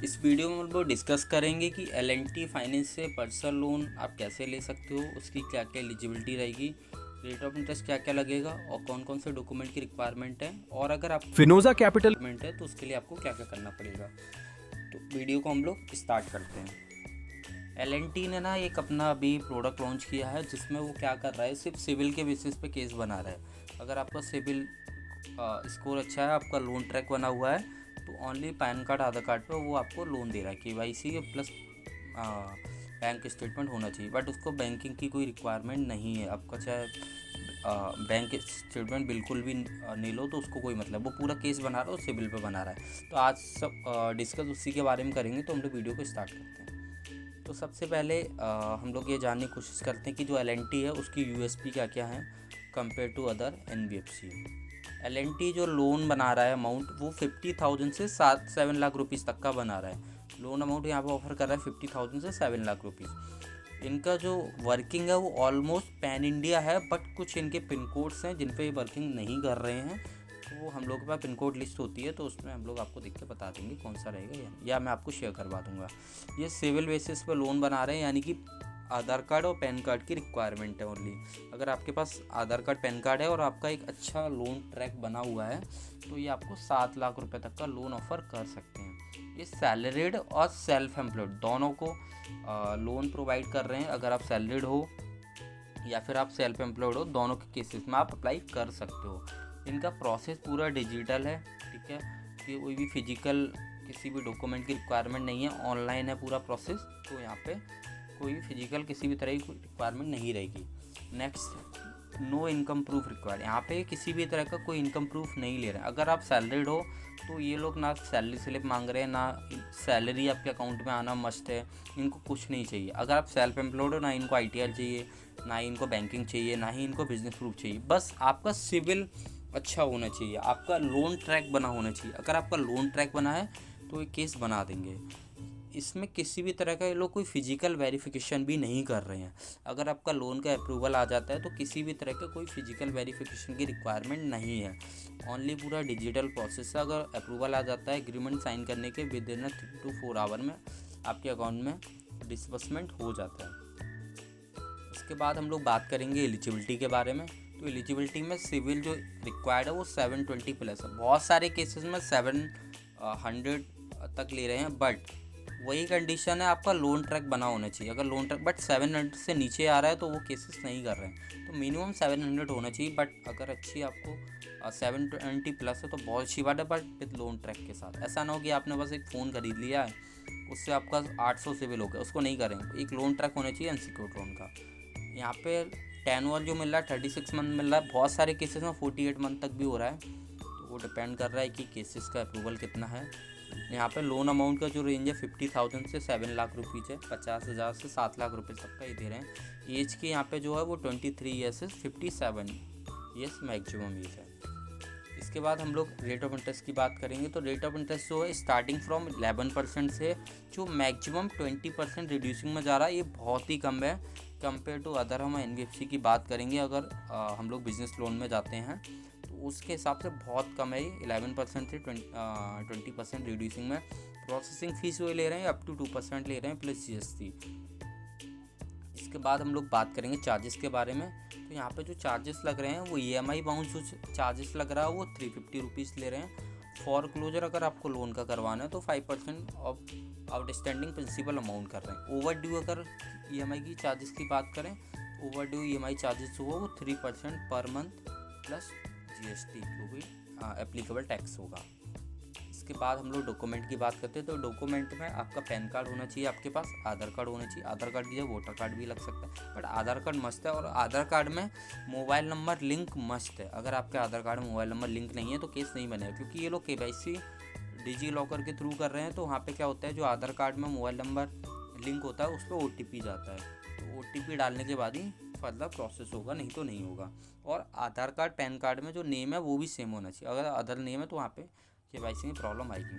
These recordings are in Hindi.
इस वीडियो में हम लोग डिस्कस करेंगे कि एल&टी फाइनेंस से पर्सनल लोन आप कैसे ले सकते हो, उसकी क्या क्या एलिजिबिलिटी रहेगी, रेट ऑफ इंटरेस्ट क्या क्या लगेगा और कौन कौन से डॉक्यूमेंट की रिक्वायरमेंट है, और अगर आप फिनोजा कैपिटल रिक्वायरमेंट है तो उसके लिए आपको क्या क्या करना पड़ेगा। तो वीडियो को हम लोग स्टार्ट करते हैं। एल&टी ने ना एक अपना अभी प्रोडक्ट लॉन्च किया है जिसमें वो क्या कर रहा है, सिर्फ सिविल के बेसिस पे केस बना रहा है। अगर आपका सिविल स्कोर अच्छा है, आपका लोन ट्रैक बना हुआ है, तो ओनली पैन कार्ड आधार कार्ड पे वो आपको लोन दे रहा है। केवाईसी प्लस बैंक स्टेटमेंट होना चाहिए, बट उसको बैंकिंग की कोई रिक्वायरमेंट नहीं है। आपका चाहे बैंक स्टेटमेंट बिल्कुल भी नहीं लो तो उसको कोई मतलब, वो पूरा केस बना रहा है और सिविल पे बना रहा है। तो आज सब डिस्कस उसी के बारे में करेंगे, तो हम लोग वीडियो को स्टार्ट करते हैं। तो सबसे पहले हम लोग ये जानने की कोशिश करते हैं कि जो एल&टी है उसकी यूएसपी क्या क्या है compare to other NBFC. L&T जो लोन बना रहा है अमाउंट, वो 50,000 से 7 लाख रुपीज़ तक का बना रहा है। लोन अमाउंट यहाँ पे ऑफर कर रहा है 50,000 से 7 लाख रुपीज़। इनका जो वर्किंग है वो ऑलमोस्ट पैन इंडिया है, बट कुछ इनके पिन कोड्स हैं जिन पे ये वर्किंग नहीं कर रहे हैं। तो वो हम लोग के पास पिन कोड लिस्ट होती है, तो उसमें हम लोग आपको देख के बता देंगे कौन सा रहेगा, या मैं आपको शेयर करवा दूँगा। ये सिविल बेसिस पे लोन बना रहे हैं, यानी कि आधार कार्ड और पैन कार्ड की रिक्वायरमेंट है ओनली। अगर आपके पास आधार कार्ड पैन कार्ड है और आपका एक अच्छा लोन ट्रैक बना हुआ है, तो ये आपको 7 लाख रुपए तक का लोन ऑफर कर सकते हैं। ये सैलरीड और सेल्फ एम्प्लॉयड दोनों को लोन प्रोवाइड कर रहे हैं। अगर आप सैलरीड हो या फिर आप सेल्फ एम्प्लॉयड हो, दोनों के केसेस में आप अप्लाई कर सकते हो। इनका प्रोसेस पूरा डिजिटल है, ठीक है, कि कोई भी फिजिकल किसी भी डॉक्यूमेंट की रिक्वायरमेंट नहीं है, ऑनलाइन है पूरा प्रोसेस। तो यहाँ पे कोई भी फिजिकल किसी भी तरह की रिक्वायरमेंट नहीं रहेगी। Next, no income proof required. यहाँ पे किसी भी तरह का कोई इनकम प्रूफ नहीं ले रहे हैं। अगर आप सैलरीड हो तो ये लोग ना सैलरी स्लिप मांग रहे हैं, ना सैलरी आपके अकाउंट में आना मस्ट है, इनको कुछ नहीं चाहिए। अगर आप सेल्फ एम्प्लॉयड हो, ना इनको ITR चाहिए, ना ही इनको बैंकिंग चाहिए, ना ही इनको बिजनेस प्रूफ चाहिए। बस आपका सिविल अच्छा होना चाहिए, आपका लोन ट्रैक बना होना चाहिए। अगर आपका लोन ट्रैक बना है तो ये केस बना देंगे। इसमें किसी भी तरह का ये लोग कोई फिजिकल वेरिफिकेशन भी नहीं कर रहे हैं। अगर आपका लोन का अप्रूवल आ जाता है तो किसी भी तरह का कोई फिजिकल वेरिफिकेशन की रिक्वायरमेंट नहीं है, ओनली पूरा डिजिटल प्रोसेस है। अगर अप्रूवल आ जाता है, एग्रीमेंट साइन करने के विद इन 3 to 4 आवर में आपके अकाउंट में डिस्बर्समेंट हो जाता है। इसके बाद हम लोग बात करेंगे एलिजिबिलिटी के बारे में। तो एलिजिबिलिटी में सिविल जो रिक्वायर्ड है वो 720 प्लस है। बहुत सारे केसेस में 700 तक ले रहे हैं, बट वही कंडीशन है, आपका लोन ट्रैक बना होना चाहिए। अगर लोन ट्रैक बट 700 से नीचे आ रहा है तो वो केसेस नहीं कर रहे हैं। तो मिनिमम 700 होना चाहिए, बट अगर अच्छी आपको 720 प्लस है तो बहुत अच्छी बात है, बट विद लोन ट्रैक के साथ। ऐसा ना हो कि आपने बस एक फ़ोन खरीद लिया है, उससे आपका 800 सिविल हो गया, उसको नहीं करेंगे। एक लोन ट्रैक होना चाहिए अनसिक्योर्ड लोन का। यहाँ पे टेनवर जो मिल रहा है 36 मंथ मिल रहा है, बहुत सारे केसेस में 48 मंथ तक भी हो रहा है। तो वो डिपेंड कर रहा है कि केसेस का अप्रूवल कितना है। यहाँ पे लोन अमाउंट का जो रेंज है 50,000 से 7 लाख रुपीज़ है, 50,000 से 7 लाख रुपये तक का ये दे रहे हैं। एज के यहाँ पे जो है वो 23 ईयर्स से 57 ईयर्स मैक्सिमम एज है। इसके बाद हम लोग रेट ऑफ इंटरेस्ट की बात करेंगे। तो रेट ऑफ इंटरेस्ट जो है स्टार्टिंग फ्रॉम 11% से जो मैक्सिमम 20% रिड्यूसिंग में जा रहा है, ये बहुत ही कम है कंपेयर टू अदर। हम NBFC की बात करेंगे, अगर हम लोग बिजनेस लोन में जाते हैं तो उसके हिसाब से बहुत कम है ये। 11% से 20% रिड्यूसिंग में। प्रोसेसिंग फीस वो ले रहे हैं अप टू 2% ले रहे हैं प्लस GST। इसके बाद हम लोग बात करेंगे चार्जेस के बारे में। तो यहाँ पे जो चार्जेस लग रहे हैं वो EMI बाउंस जो चार्जेस लग रहा है वो 350 रुपीज़ ले रहे हैं। फॉर क्लोजर अगर आपको लोन का करवाना है तो 5% ऑफ आउटस्टैंडिंग प्रिंसिपल अमाउंट कर रहे हैं। ओवर ड्यू अगर EMI की चार्जेस की बात करें, ओवर ड्यू EMI चार्जेस जो हो वो 3% पर मंथ प्लस GST जो भी एप्लीकेबल टैक्स होगा। इसके बाद हम लोग डॉक्यूमेंट की बात करते हैं। तो डॉक्यूमेंट में आपका पैन कार्ड होना चाहिए, आपके पास आधार कार्ड होना चाहिए। आधार कार्ड की जगह वोटर कार्ड भी लग सकता है, बट आधार कार्ड मस्ट है। और आधार कार्ड में मोबाइल नंबर लिंक मस्ट है। अगर आपके आधार कार्ड में मोबाइल नंबर लिंक नहीं है तो केस नहीं बनेगा, क्योंकि ये लोग KYC डिजी लॉकर के थ्रू कर रहे हैं। तो वहाँ पे क्या होता है, जो आधार कार्ड में मोबाइल नंबर लिंक होता है उस पर OTP जाता है। तो OTP डालने के बाद ही फर्दर प्रोसेस होगा, नहीं तो नहीं होगा। और आधार कार्ड पैन कार्ड में जो नेम है वो भी सेम होना चाहिए। अगर अदर नेम है तो वहाँ पे KYC में प्रॉब्लम आएगी।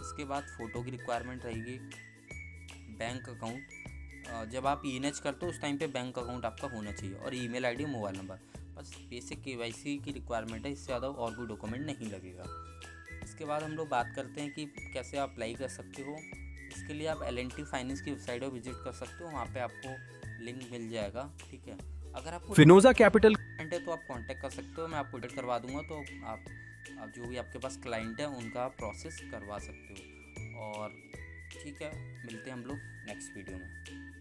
इसके बाद फ़ोटो की रिक्वायरमेंट रहेगी। बैंक अकाउंट, जब आप ENH करते हो उस टाइम पे बैंक अकाउंट आपका होना चाहिए, और ईमेल ID, मोबाइल नंबर। बस बेसिक KYC की रिक्वायरमेंट है, इससे ज़्यादा और कोई डॉक्यूमेंट नहीं लगेगा। इसके बाद हम लोग बात करते हैं कि कैसे आप अप्लाई कर सकते हो। इसके लिए आप L&T फाइनेंस की वेबसाइट पर विजिट कर सकते हो, वहाँ पे आपको लिंक मिल जाएगा, ठीक है। अगर आपको फिनोजा कैपिटल क्लाइंट है तो आप कांटेक्ट कर सकते हो, मैं आपको अपडेट करवा दूंगा। तो आप जो भी आपके पास क्लाइंट है उनका प्रोसेस करवा सकते हो। और ठीक है, मिलते हैं हम लोग नेक्स्ट वीडियो में।